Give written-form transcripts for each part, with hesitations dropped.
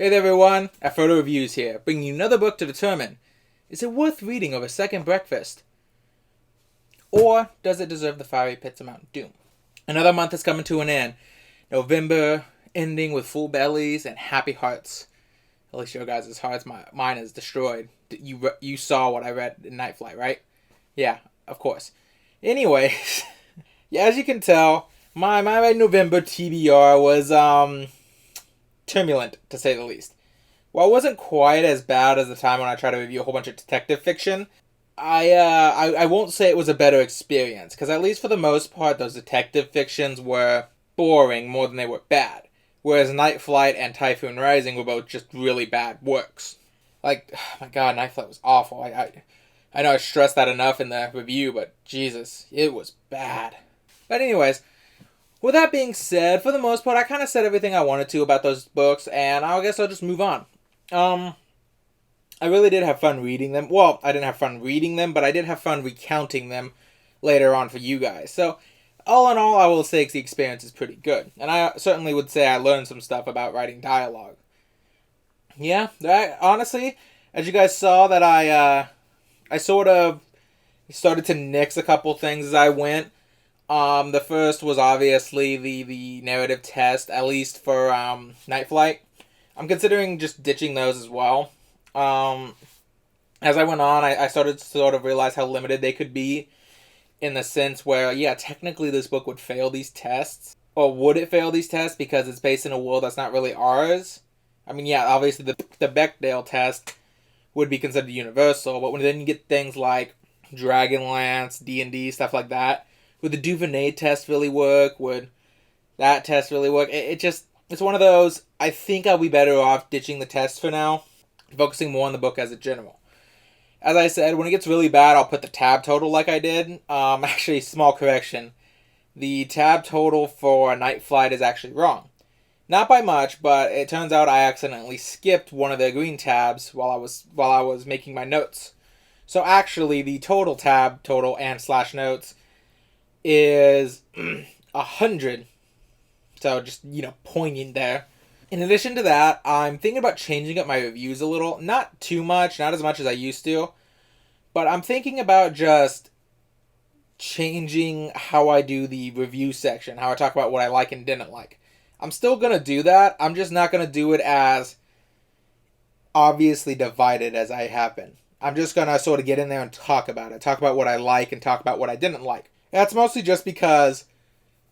Hey there everyone, Afrodo Reviews here, bringing you another book to determine, is it worth reading over a second breakfast? Or does it deserve the fiery pits of Mount Doom? Another month is coming to an end. November ending with full bellies and happy hearts. At least your guys' hearts, mine is destroyed. You saw what I read in Night Flight, right? Yeah, of course. Anyways, yeah, as you can tell, my November TBR was turbulent, to say the least. While it wasn't quite as bad as the time when I tried to review a whole bunch of detective fiction, I won't say it was a better experience, because at least for the most part, those detective fictions were boring more than they were bad, whereas Night Flight and Typhoon Rising were both just really bad works. Like, oh my god, Night Flight was awful. I know I stressed that enough in the review, but Jesus, it was bad. But anyways, with that being said, for the most part, I kind of said everything I wanted to about those books, and I guess I'll just move on. I really did have fun reading them. Well, I didn't have fun reading them, but I did have fun recounting them later on for you guys. So, all in all, I will say the experience is pretty good. And I certainly would say I learned some stuff about writing dialogue. Yeah, honestly, as you guys saw, that I sort of started to nix a couple things as I went. The first was obviously the narrative test, at least for Night Flight. I'm considering just ditching those as well. As I went on, I started to sort of realize how limited they could be, in the sense where, yeah, technically this book would fail these tests. Or would it fail these tests because it's based in a world that's not really ours? I mean, yeah, obviously the Bechdel test would be considered universal, but when then you get things like Dragonlance, D&D, stuff like that, would the Duvernay test really work? Would that test really work? It's one of those, I think I'll be better off ditching the test for now, focusing more on the book as a general. As I said, when it gets really bad, I'll put the tab total like I did. Actually, small correction. The tab total for Night Flight is actually wrong. Not by much, but it turns out I accidentally skipped one of the green tabs while I was making my notes. So actually, the total tab total and /notes is 100. So just, poignant there. In addition to that, I'm thinking about changing up my reviews a little. Not too much, not as much as I used to. But I'm thinking about just changing how I do the review section. How I talk about what I like and didn't like. I'm still going to do that. I'm just not going to do it as obviously divided as I have been. I'm just going to sort of get in there and talk about it. Talk about what I like and talk about what I didn't like. That's mostly just because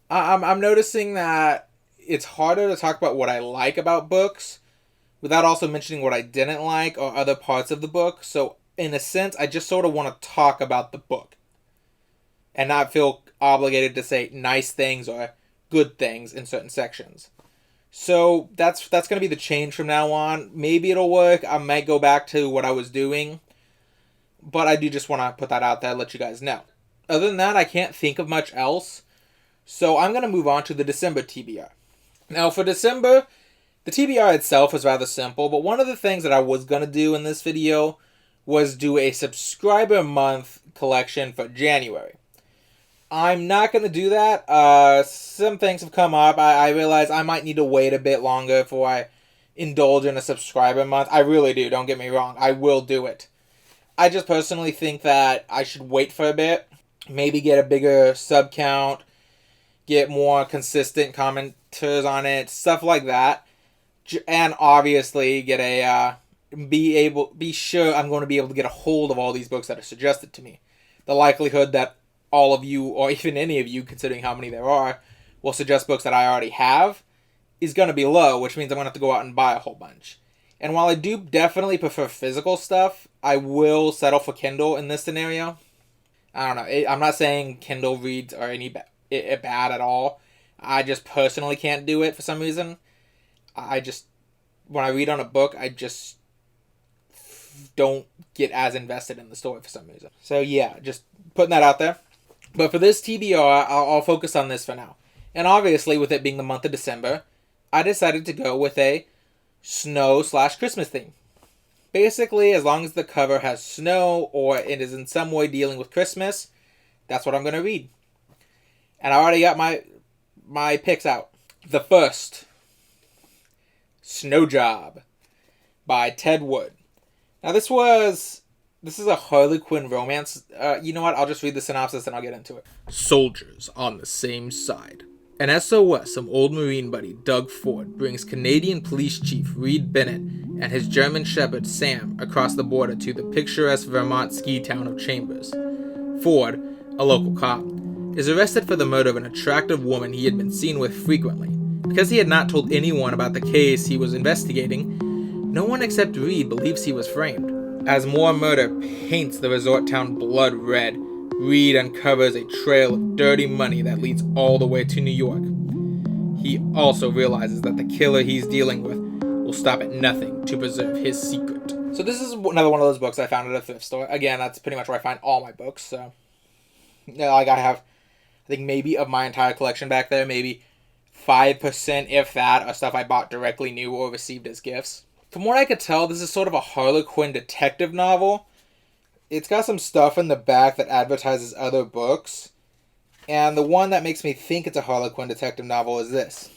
I'm noticing that it's harder to talk about what I like about books without also mentioning what I didn't like or other parts of the book. So, in a sense, I just sort of want to talk about the book and not feel obligated to say nice things or good things in certain sections. So, that's going to be the change from now on. Maybe it'll work. I might go back to what I was doing. But I do just want to put that out there and let you guys know. Other than that, I can't think of much else. So, I'm going to move on to the December TBR. Now, for December, the TBR itself was rather simple, but one of the things that I was going to do in this video was do a subscriber month collection for January. I'm not going to do that. Some things have come up. I realize I might need to wait a bit longer before I indulge in a subscriber month. I really do, don't get me wrong. I will do it. I just personally think that I should wait for a bit, maybe get a bigger sub count, get more consistent commenters on it, stuff like that, and obviously get be sure I'm going to be able to get a hold of all these books that are suggested to me. The likelihood that all of you, or even any of you, considering how many there are, will suggest books that I already have is going to be low, which means I'm going to have to go out and buy a whole bunch. And while I do definitely prefer physical stuff, I will settle for Kindle in this scenario. I don't know. I'm not saying Kindle reads are any bad at all. I just personally can't do it for some reason. When I read on a book, I just don't get as invested in the story for some reason. So yeah, just putting that out there. But for this TBR, I'll focus on this for now. And obviously, with it being the month of December, I decided to go with a snow/Christmas theme. Basically, as long as the cover has snow or it is in some way dealing with Christmas, that's what I'm going to read. And I already got my picks out. The first, Snow Job by Ted Wood. Now this is a Harley Quinn romance. You know what? I'll just read the synopsis and I'll get into it. Soldiers on the same side. An SOS from old Marine buddy Doug Ford brings Canadian Police Chief Reed Bennett and his German Shepherd Sam across the border to the picturesque Vermont ski town of Chambers. Ford, a local cop, is arrested for the murder of an attractive woman he had been seen with frequently. Because he had not told anyone about the case he was investigating, no one except Reed believes he was framed. As more murder paints the resort town blood red, Reed uncovers a trail of dirty money that leads all the way to New York. He also realizes that the killer he's dealing with will stop at nothing to preserve his secret. So this is another one of those books I found at a thrift store. Again, that's pretty much where I find all my books. So, like I have, I think maybe of my entire collection back there, maybe 5%, if that, are stuff I bought directly new or received as gifts. From what I could tell, this is sort of a Harlequin detective novel. It's got some stuff in the back that advertises other books. And the one that makes me think it's a Harlequin detective novel is this.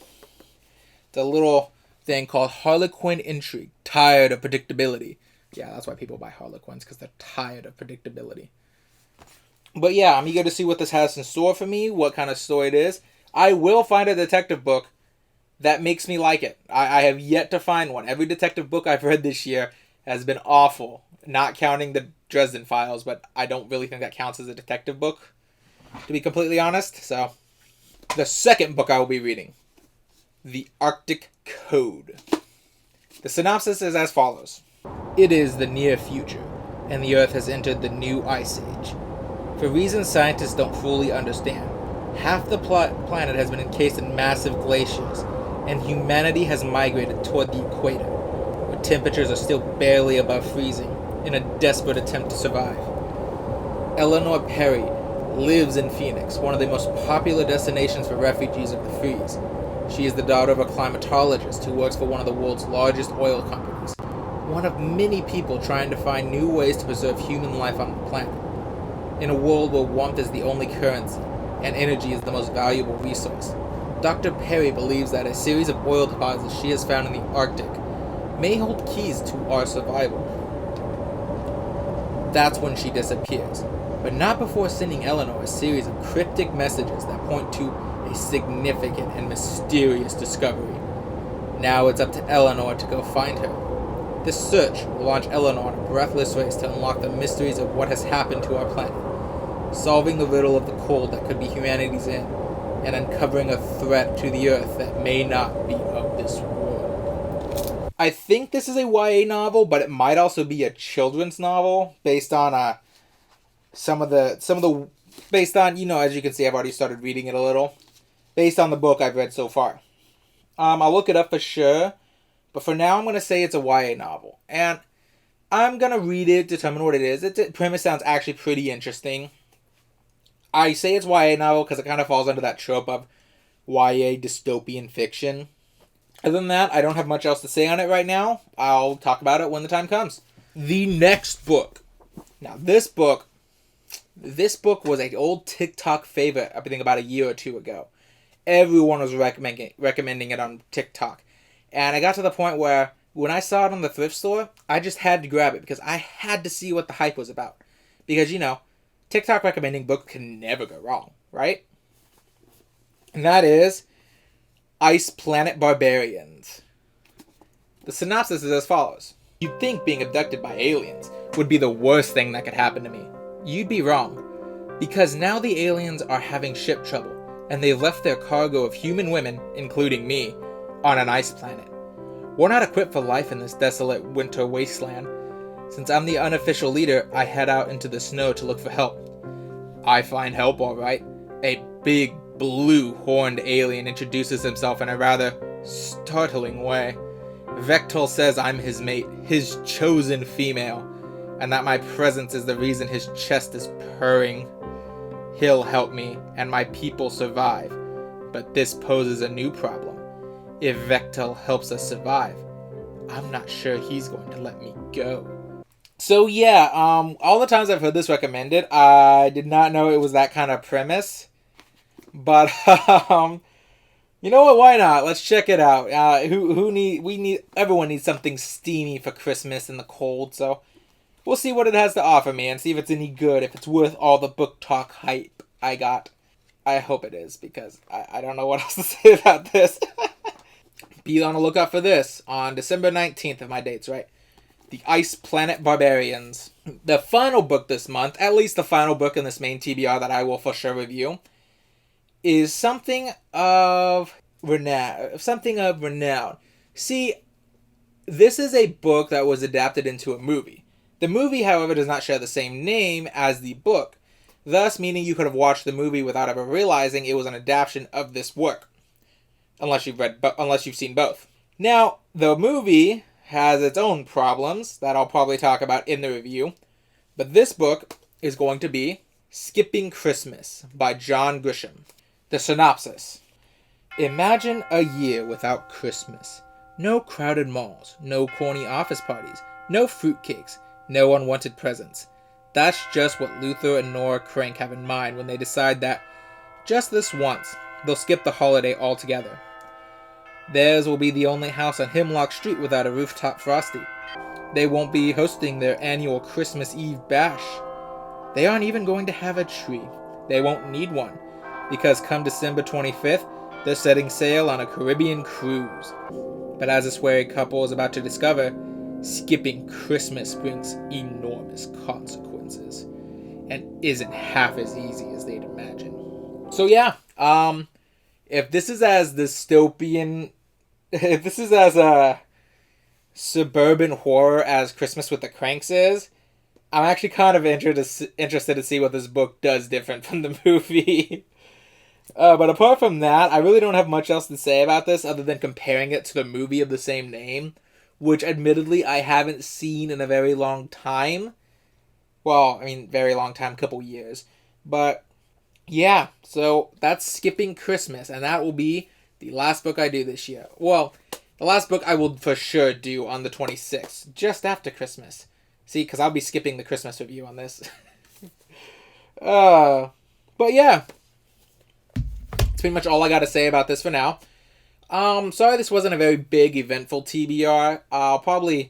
It's a little thing called Harlequin Intrigue, Tired of Predictability. Yeah, that's why people buy Harlequins, because they're tired of predictability. But yeah, I'm eager to see what this has in store for me, what kind of story it is. I will find a detective book that makes me like it. I have yet to find one. Every detective book I've read this year has been awful. Not counting the Dresden Files, but I don't really think that counts as a detective book, to be completely honest. So, the second book I will be reading, The Arctic Code. The synopsis is as follows. It is the near future, and the Earth has entered the new ice age. For reasons scientists don't fully understand, half the planet has been encased in massive glaciers, and humanity has migrated toward the equator, where temperatures are still barely above freezing, in a desperate attempt to survive. Eleanor Perry lives in Phoenix, one of the most popular destinations for refugees of the freeze. She is the daughter of a climatologist who works for one of the world's largest oil companies, one of many people trying to find new ways to preserve human life on the planet. In a world where warmth is the only currency, and energy is the most valuable resource, Dr. Perry believes that a series of oil deposits she has found in the Arctic may hold keys to our survival. That's when she disappears, but not before sending Eleanor a series of cryptic messages that point to a significant and mysterious discovery. Now it's up to Eleanor to go find her. This search will launch Eleanor on a breathless race to unlock the mysteries of what has happened to our planet, solving the riddle of the cold that could be humanity's end, and uncovering a threat to the Earth that may not be of this world. I think this is a YA novel, but it might also be a children's novel based on some of the based on, as you can see, I've already started reading it a little, based on the book I've read so far. I'll look it up for sure, but for now I'm going to say it's a YA novel, and I'm going to read it, determine what it is. Its premise sounds actually pretty interesting. I say it's YA novel because it kind of falls under that trope of YA dystopian fiction. Other than that, I don't have much else to say on it right now. I'll talk about it when the time comes. The next book. Now, this book was an old TikTok favorite, I think about a year or two ago. Everyone was recommending it on TikTok. And I got to the point where when I saw it on the thrift store, I just had to grab it because I had to see what the hype was about. Because, TikTok recommending books can never go wrong, right? And that is Ice Planet Barbarians. The synopsis is as follows. You'd think being abducted by aliens would be the worst thing that could happen to me. You'd be wrong. Because now the aliens are having ship trouble, and they've left their cargo of human women, including me, on an ice planet. We're not equipped for life in this desolate winter wasteland. Since I'm the unofficial leader, I head out into the snow to look for help. I find help, alright. A big, blue, horned alien introduces himself in a rather startling way. Vectel says I'm his mate, his chosen female, and that my presence is the reason his chest is purring. He'll help me, and my people survive. But this poses a new problem. If Vectel helps us survive, I'm not sure he's going to let me go. So yeah, all the times I've heard this recommended, I did not know it was that kind of premise. But You know what? Why not? Let's check it out. Everyone needs something steamy for Christmas in the cold, so we'll see what it has to offer me and see if it's any good, if it's worth all the book talk hype I got. I hope it is, because I don't know what else to say about this. Be on the lookout for this on December 19th, if my date's right. The Ice Planet Barbarians. The final book this month, at least the final book in this main TBR that I will for sure review, is something of renown. See, this is a book that was adapted into a movie. The movie, however, does not share the same name as the book, thus meaning you could have watched the movie without ever realizing it was an adaptation of this work, unless you've seen both. Now, the movie has its own problems that I'll probably talk about in the review, but this book is going to be Skipping Christmas by John Grisham. The synopsis. Imagine a year without Christmas. No crowded malls, no corny office parties, no fruitcakes, no unwanted presents. That's just what Luther and Nora Crank have in mind when they decide that, just this once, they'll skip the holiday altogether. Theirs will be the only house on Hemlock Street without a rooftop frosty. They won't be hosting their annual Christmas Eve bash. They aren't even going to have a tree. They won't need one, because come December 25th, they're setting sail on a Caribbean cruise. But as this wary couple is about to discover, skipping Christmas brings enormous consequences, and isn't half as easy as they'd imagine. So yeah, if this is as dystopian, if this is as suburban horror as Christmas with the Cranks is, I'm actually kind of interested to see what this book does different from the movie. But apart from that, I really don't have much else to say about this other than comparing it to the movie of the same name, which admittedly I haven't seen in a very long time. Well, I mean, very long time, couple years. But yeah, so that's Skipping Christmas, and that will be the last book I do this year. Well, the last book I will for sure do on the 26th, just after Christmas. See, because I'll be skipping the Christmas review on this. But yeah, that's pretty much all I got to say about this for now. Sorry this wasn't a very big, eventful TBR. I'm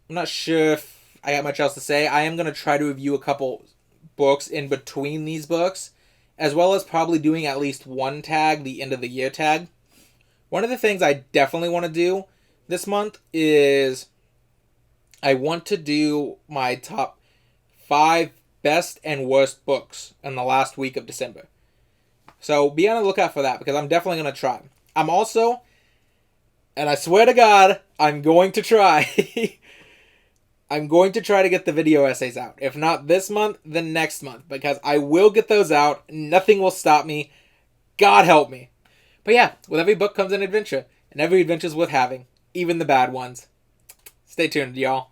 not sure if I got much else to say. I am going to try to review a couple books in between these books, as well as probably doing at least one tag, the end of the year tag. One of the things I definitely want to do this month is I want to do my top 5 best and worst books in the last week of December. So be on the lookout for that, because I'm definitely going to try. I'm also, and I swear to God, I'm going to try. I'm going to try to get the video essays out. If not this month, then next month. Because I will get those out. Nothing will stop me. God help me. But yeah, with every book comes an adventure. And every adventure is worth having. Even the bad ones. Stay tuned, y'all.